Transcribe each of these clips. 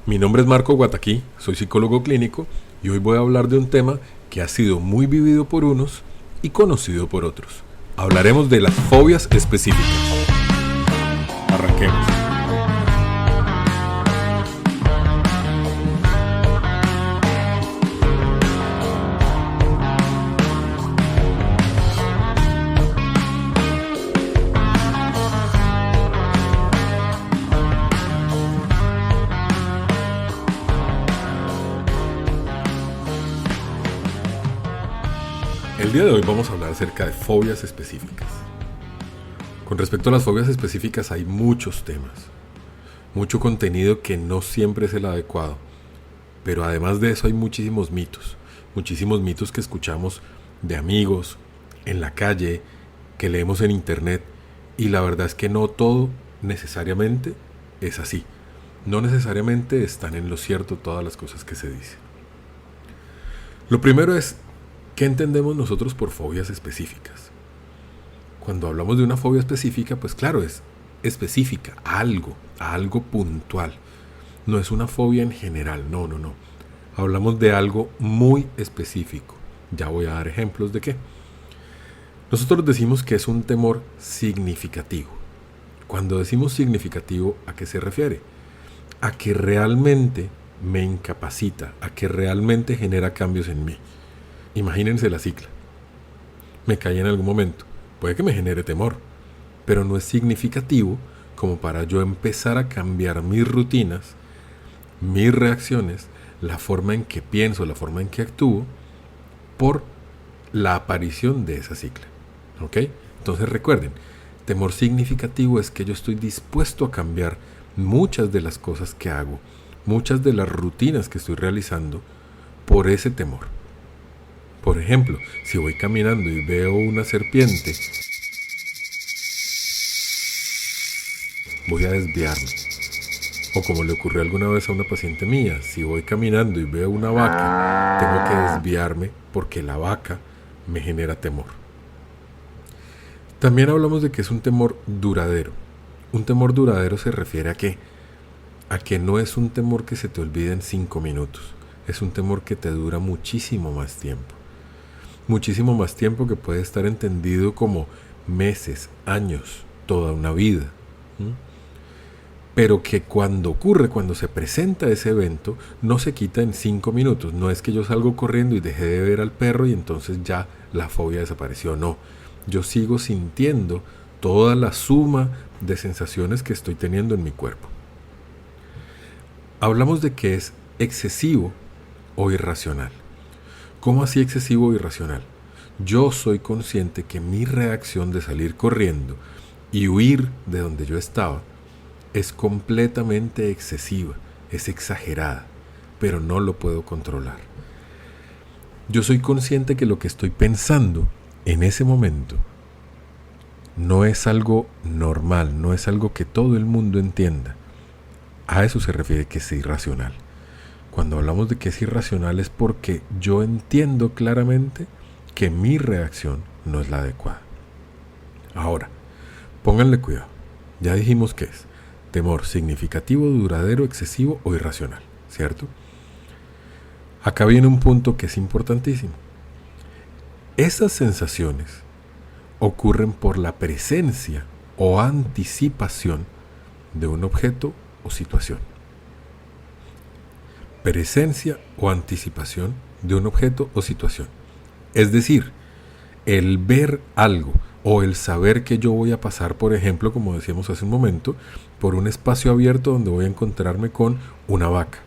Mi nombre es Marco Guataquí, soy psicólogo clínico y hoy voy a hablar de un tema que ha sido muy vivido por unos y conocido por otros. Hablaremos de las fobias específicas. Arranquemos. El día de hoy vamos a hablar acerca de fobias específicas. Con respecto a las fobias específicas hay muchos temas, mucho contenido que no siempre es el adecuado, pero además de eso hay muchísimos mitos que escuchamos de amigos, en la calle, que leemos en internet, y la verdad es que no todo necesariamente es así. No necesariamente están en lo cierto todas las cosas que se dicen. Lo primero es, ¿qué entendemos nosotros por fobias específicas? Cuando hablamos de una fobia específica, pues claro, es específica, a algo puntual. No es una fobia en general, no. Hablamos de algo muy específico. Ya voy a dar ejemplos de qué. Nosotros decimos que es un temor significativo. Cuando decimos significativo, ¿a qué se refiere? A que realmente me incapacita, a que realmente genera cambios en mí. Imagínense la cicla. Me cae en algún momento. Puede que me genere temor, pero no es significativo como para yo empezar a cambiar mis rutinas, mis reacciones, la forma en que pienso, la forma en que actúo, por la aparición de esa cicla. ¿Ok? Entonces recuerden, temor significativo es que yo estoy dispuesto a cambiar muchas de las cosas que hago, muchas de las rutinas que estoy realizando por ese temor. Por ejemplo, si voy caminando y veo una serpiente, voy a desviarme. O como le ocurrió alguna vez a una paciente mía, si voy caminando y veo una vaca, tengo que desviarme porque la vaca me genera temor. También hablamos de que es un temor duradero. Un temor duradero se refiere a qué? A que no es un temor que se te olvide en 5 minutos. Es un temor que te dura muchísimo más tiempo. Muchísimo más tiempo, que puede estar entendido como meses, años, toda una vida. Pero que cuando ocurre, cuando se presenta ese evento, no se quita en 5 minutos. No es que yo salgo corriendo y dejé de ver al perro y entonces ya la fobia desapareció. No, yo sigo sintiendo toda la suma de sensaciones que estoy teniendo en mi cuerpo. Hablamos de que es excesivo o irracional. ¿Cómo así excesivo o irracional? Yo soy consciente que mi reacción de salir corriendo y huir de donde yo estaba es completamente excesiva, es exagerada, pero no lo puedo controlar. Yo soy consciente que lo que estoy pensando en ese momento no es algo normal, no es algo que todo el mundo entienda. A eso se refiere que es irracional. Cuando hablamos de que es irracional es porque yo entiendo claramente que mi reacción no es la adecuada. Ahora, pónganle cuidado. Ya dijimos que es temor significativo, duradero, excesivo o irracional, ¿cierto? Acá viene un punto que es importantísimo. Esas sensaciones ocurren por la presencia o anticipación de un objeto o situación. Presencia o anticipación de un objeto o situación. Es decir, el ver algo o el saber que yo voy a pasar, por ejemplo, como decíamos hace un momento, por un espacio abierto donde voy a encontrarme con una vaca.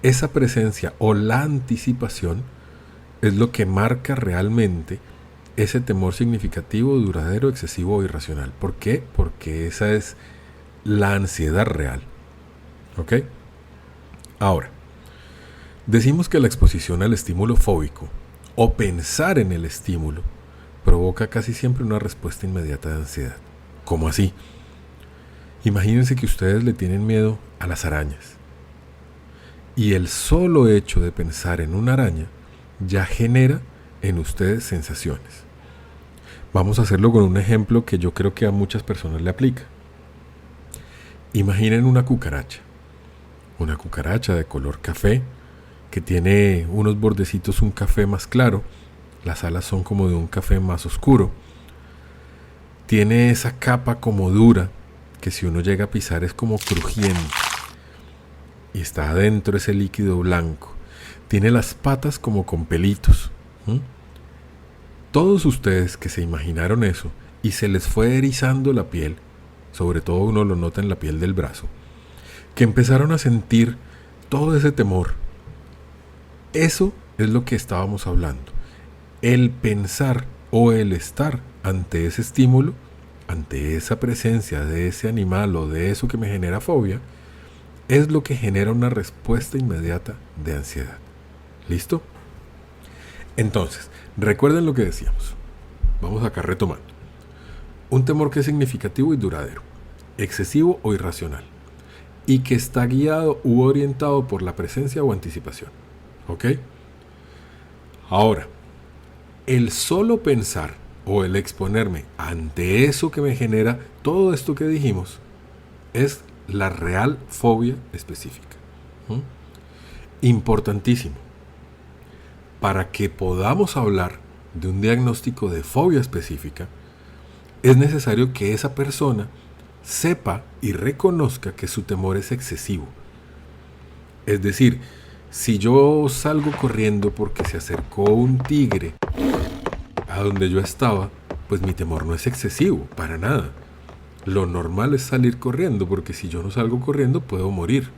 Esa presencia o la anticipación es lo que marca realmente ese temor significativo, duradero, excesivo o irracional. ¿Por qué? Porque esa es la ansiedad real. ¿Ok? Ahora, decimos que la exposición al estímulo fóbico o pensar en el estímulo provoca casi siempre una respuesta inmediata de ansiedad. ¿Cómo así? Imagínense que ustedes le tienen miedo a las arañas y el solo hecho de pensar en una araña ya genera en ustedes sensaciones. Vamos a hacerlo con un ejemplo que yo creo que a muchas personas le aplica. Imaginen una cucaracha. una cucaracha de color café, que tiene unos bordecitos un café más claro, las alas son como de un café más oscuro, tiene esa capa como dura, que si uno llega a pisar es como crujiente, y está adentro ese líquido blanco, tiene las patas como con pelitos. Todos ustedes que se imaginaron eso y se les fue erizando la piel, sobre todo uno lo nota en la piel del brazo, que empezaron a sentir todo ese temor. Eso es lo que estábamos hablando. El pensar o el estar ante ese estímulo, ante esa presencia de ese animal o de eso que me genera fobia, es lo que genera una respuesta inmediata de ansiedad. ¿Listo? Entonces, recuerden lo que decíamos. Vamos acá retomando. Un temor que es significativo y duradero, excesivo o irracional, y que está guiado u orientado por la presencia o anticipación. ¿Ok? Ahora, el solo pensar o el exponerme ante eso que me genera todo esto que dijimos es la real fobia específica. Importantísimo. Para que podamos hablar de un diagnóstico de fobia específica, es necesario que esa persona sepa y reconozca que su temor es excesivo. Es decir, si yo salgo corriendo porque se acercó un tigre a donde yo estaba, pues mi temor no es excesivo, para nada. Lo normal es salir corriendo, porque si yo no salgo corriendo puedo morir.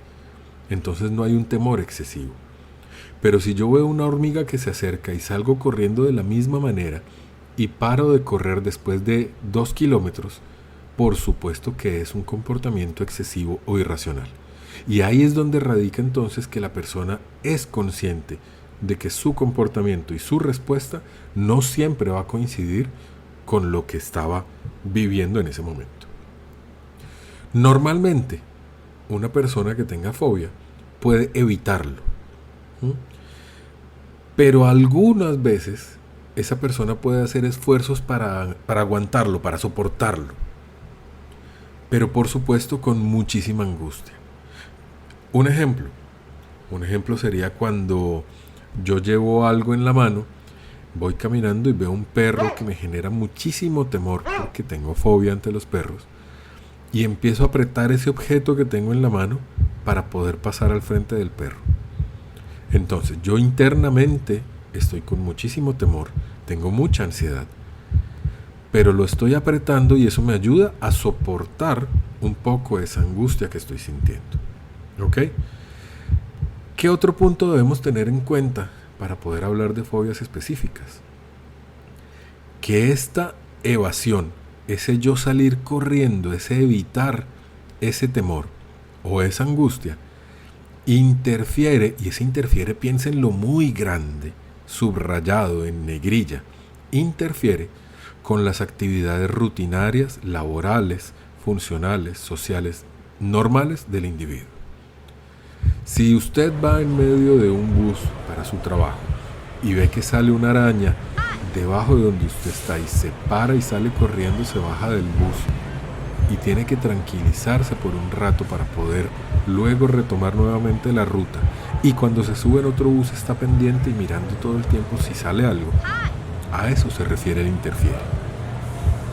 Entonces no hay un temor excesivo. Pero si yo veo una hormiga que se acerca y salgo corriendo de la misma manera y paro de correr después de 2 kilómetros, por supuesto que es un comportamiento excesivo o irracional. Y ahí es donde radica entonces que la persona es consciente de que su comportamiento y su respuesta no siempre va a coincidir con lo que estaba viviendo en ese momento. Normalmente, una persona que tenga fobia puede evitarlo. Pero algunas veces esa persona puede hacer esfuerzos para aguantarlo, para soportarlo. Pero por supuesto con muchísima angustia. Un ejemplo sería cuando yo llevo algo en la mano, voy caminando y veo un perro que me genera muchísimo temor porque tengo fobia ante los perros, y empiezo a apretar ese objeto que tengo en la mano para poder pasar al frente del perro. Entonces yo internamente estoy con muchísimo temor, tengo mucha ansiedad, pero lo estoy apretando y eso me ayuda a soportar un poco esa angustia que estoy sintiendo. ¿Ok? ¿Qué otro punto debemos tener en cuenta para poder hablar de fobias específicas? Que esta evasión, ese yo salir corriendo, ese evitar ese temor o esa angustia, interfiere, y ese interfiere, piénsenlo muy grande, subrayado en negrilla, interfiere con las actividades rutinarias, laborales, funcionales, sociales, normales del individuo. Si usted va en medio de un bus para su trabajo y ve que sale una araña debajo de donde usted está y se para y sale corriendo, se baja del bus y tiene que tranquilizarse por un rato para poder luego retomar nuevamente la ruta, y cuando se sube en otro bus está pendiente y mirando todo el tiempo si sale algo, a eso se refiere el interfiere.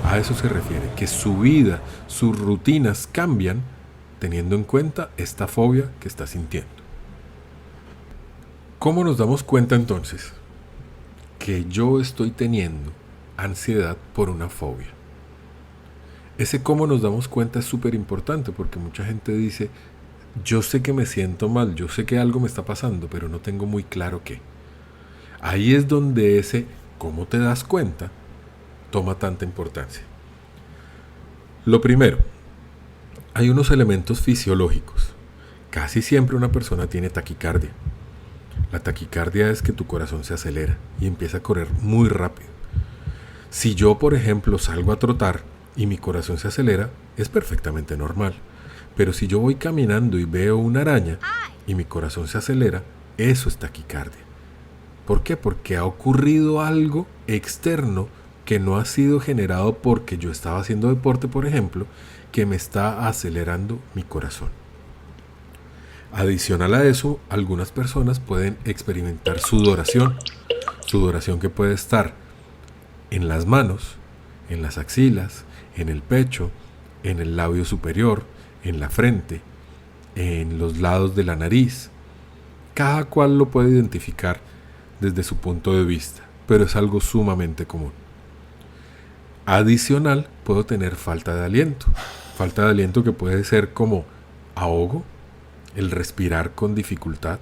A eso se refiere, que su vida, sus rutinas cambian teniendo en cuenta esta fobia que está sintiendo. ¿Cómo nos damos cuenta entonces que yo estoy teniendo ansiedad por una fobia? Ese cómo nos damos cuenta es súper importante, porque mucha gente dice, yo sé que me siento mal, yo sé que algo me está pasando, pero no tengo muy claro qué. Ahí es donde ese cómo te das cuenta toma tanta importancia. Lo primero, hay unos elementos fisiológicos. Casi siempre una persona tiene taquicardia. La taquicardia es que tu corazón se acelera y empieza a correr muy rápido. Si yo, por ejemplo, salgo a trotar y mi corazón se acelera, es perfectamente normal. Pero si yo voy caminando y veo una araña y mi corazón se acelera, eso es taquicardia. ¿Por qué? Porque ha ocurrido algo externo que no ha sido generado porque yo estaba haciendo deporte, por ejemplo, que me está acelerando mi corazón. Adicional a eso, algunas personas pueden experimentar sudoración que puede estar en las manos, en las axilas, en el pecho, en el labio superior, en la frente, en los lados de la nariz. Cada cual lo puede identificar desde su punto de vista, pero es algo sumamente común. Adicional, puedo tener falta de aliento que puede ser como ahogo, el respirar con dificultad,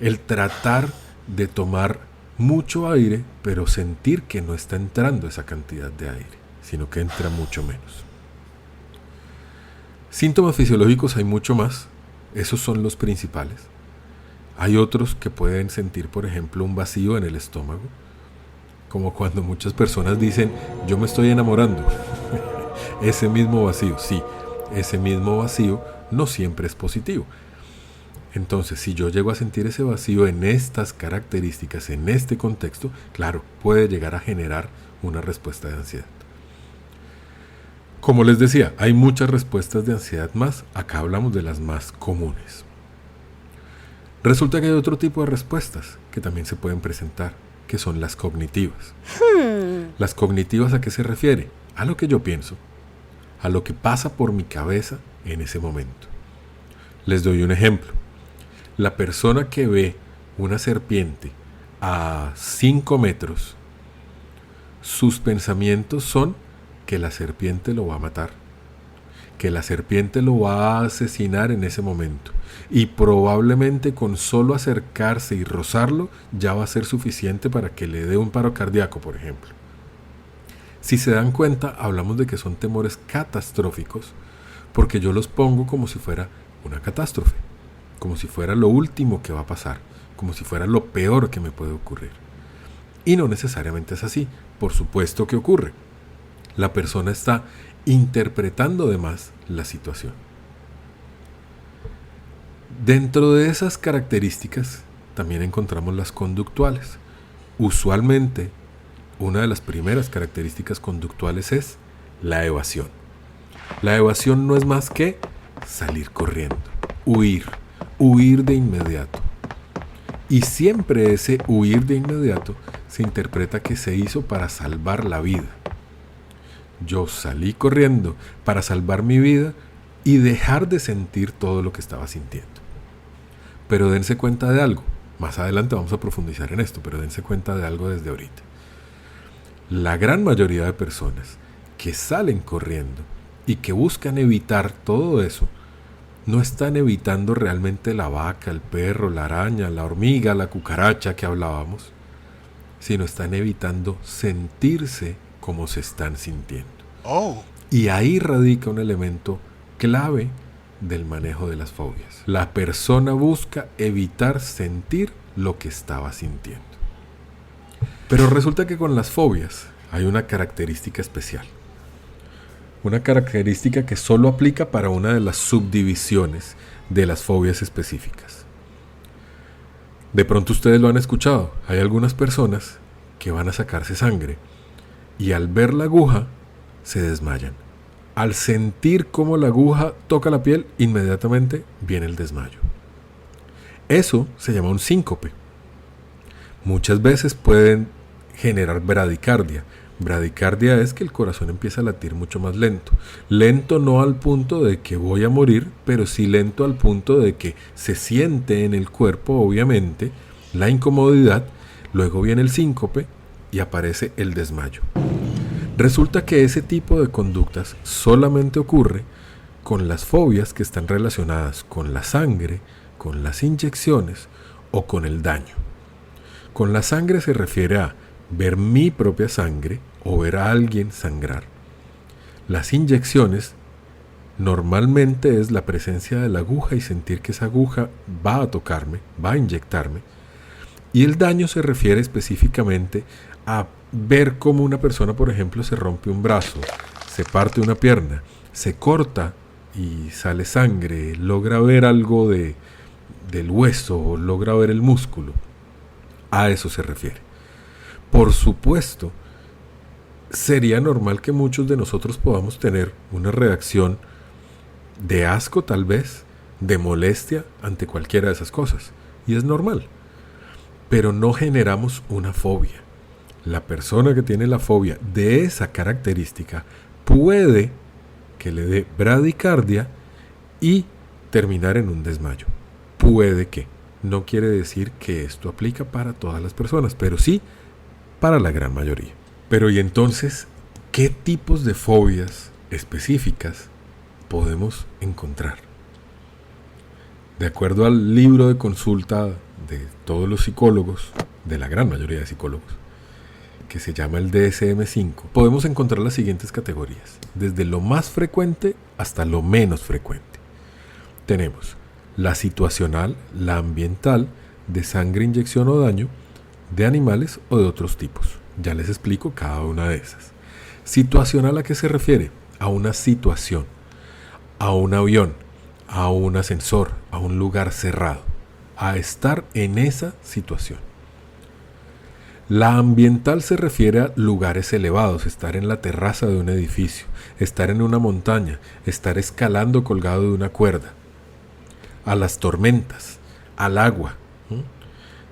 el tratar de tomar mucho aire, pero sentir que no está entrando esa cantidad de aire, sino que entra mucho menos. Síntomas fisiológicos hay mucho más, esos son los principales. Hay otros que pueden sentir, por ejemplo, un vacío en el estómago, como cuando muchas personas dicen, yo me estoy enamorando. Ese mismo vacío, sí, ese mismo vacío no siempre es positivo. Entonces, si yo llego a sentir ese vacío en estas características, en este contexto, claro, puede llegar a generar una respuesta de ansiedad. Como les decía, hay muchas respuestas de ansiedad más, acá hablamos de las más comunes. Resulta que hay otro tipo de respuestas que también se pueden presentar, que son las cognitivas. ¿Las cognitivas a qué se refiere? A lo que yo pienso, a lo que pasa por mi cabeza en ese momento. Les doy un ejemplo. La persona que ve una serpiente a 5 metros, sus pensamientos son que la serpiente lo va a matar, que la serpiente lo va a asesinar en ese momento, y probablemente con solo acercarse y rozarlo ya va a ser suficiente para que le dé un paro cardíaco, por ejemplo. Si se dan cuenta, hablamos de que son temores catastróficos, porque yo los pongo como si fuera una catástrofe, como si fuera lo último que va a pasar, como si fuera lo peor que me puede ocurrir. Y no necesariamente es así, por supuesto que ocurre. La persona está interpretando de más la situación. Dentro de esas características también encontramos las conductuales. Usualmente, una de las primeras características conductuales es la evasión. La evasión no es más que salir corriendo, huir de inmediato. Y siempre ese huir de inmediato se interpreta que se hizo para salvar la vida. Yo salí corriendo para salvar mi vida y dejar de sentir todo lo que estaba sintiendo. Pero dense cuenta de algo. Más adelante vamos a profundizar en esto, pero dense cuenta de algo desde ahorita. La gran mayoría de personas que salen corriendo y que buscan evitar todo eso, no están evitando realmente la vaca, el perro, la araña, la hormiga, la cucaracha que hablábamos, sino están evitando sentirse como se están sintiendo. Y ahí radica un elemento clave del manejo de las fobias. La persona busca evitar sentir lo que estaba sintiendo. Pero resulta que con las fobias hay una característica especial. Una característica que solo aplica para una de las subdivisiones de las fobias específicas. De pronto ustedes lo han escuchado. Hay algunas personas que van a sacarse sangre y al ver la aguja se desmayan. Al sentir cómo la aguja toca la piel, inmediatamente viene el desmayo. Eso se llama un síncope. Muchas veces pueden generar bradicardia. Bradicardia es que el corazón empieza a latir mucho más lento. Lento no al punto de que voy a morir, pero sí lento al punto de que se siente en el cuerpo, obviamente, la incomodidad, luego viene el síncope y aparece el desmayo. Resulta que ese tipo de conductas solamente ocurre con las fobias que están relacionadas con la sangre, con las inyecciones o con el daño. Con la sangre se refiere a ver mi propia sangre o ver a alguien sangrar. Las inyecciones normalmente es la presencia de la aguja y sentir que esa aguja va a tocarme, va a inyectarme. Y el daño se refiere específicamente a ver cómo una persona, por ejemplo, se rompe un brazo, se parte una pierna, se corta y sale sangre, logra ver algo del hueso o logra ver el músculo. A eso se refiere. Por supuesto, sería normal que muchos de nosotros podamos tener una reacción de asco tal vez de molestia ante cualquiera de esas cosas. Y es normal. Pero no generamos una fobia. La persona que tiene la fobia de esa característica puede que le dé bradicardia y terminar en un desmayo. Puede que. No quiere decir que esto aplica para todas las personas, pero sí para la gran mayoría. Pero ¿y entonces qué tipos de fobias específicas podemos encontrar? De acuerdo al libro de consulta de todos los psicólogos, de la gran mayoría de psicólogos, que se llama el DSM-5, podemos encontrar las siguientes categorías, desde lo más frecuente hasta lo menos frecuente. Tenemos la situacional, la ambiental, de sangre, inyección o daño, de animales o de otros tipos. Ya les explico cada una de esas. Situacional, ¿a qué se refiere? A una situación, a un avión, a un ascensor, a un lugar cerrado, a estar en esa situación. La ambiental se refiere a lugares elevados, estar en la terraza de un edificio, estar en una montaña, estar escalando colgado de una cuerda, a las tormentas, al agua.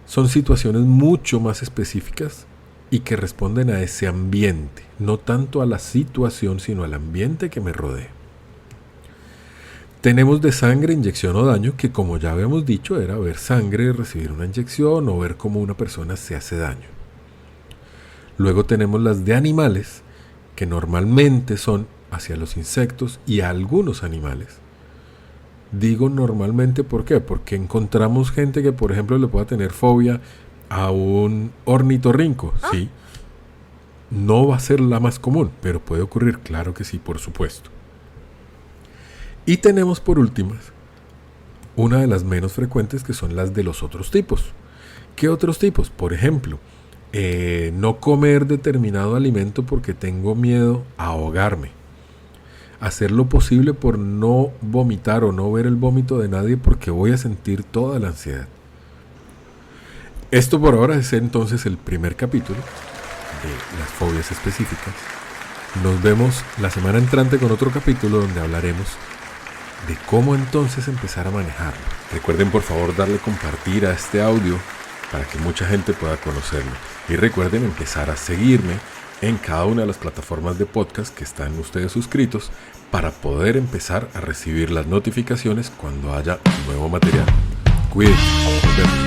Son situaciones mucho más específicas y que responden a ese ambiente, no tanto a la situación, sino al ambiente que me rodea. Tenemos de sangre, inyección o daño, que como ya habíamos dicho, era ver sangre, recibir una inyección o ver cómo una persona se hace daño. Luego tenemos las de animales, que normalmente son hacia los insectos y a algunos animales. Digo normalmente, ¿por qué? Porque encontramos gente que, por ejemplo, le pueda tener fobia a un ornitorrinco, ¿sí? No va a ser la más común, pero puede ocurrir, claro que sí, por supuesto. Y tenemos por último una de las menos frecuentes, que son las de los otros tipos. ¿Qué otros tipos? Por ejemplo, no comer determinado alimento porque tengo miedo a ahogarme. Hacer lo posible por no vomitar o no ver el vómito de nadie porque voy a sentir toda la ansiedad. Esto por ahora es entonces el primer capítulo de las fobias específicas. Nos vemos la semana entrante con otro capítulo donde hablaremos de cómo entonces empezar a manejarlo. Recuerden por favor darle compartir a este audio para que mucha gente pueda conocerlo. Y recuerden empezar a seguirme en cada una de las plataformas de podcast que están ustedes suscritos para poder empezar a recibir las notificaciones cuando haya nuevo material. Cuídense. Nos vemos.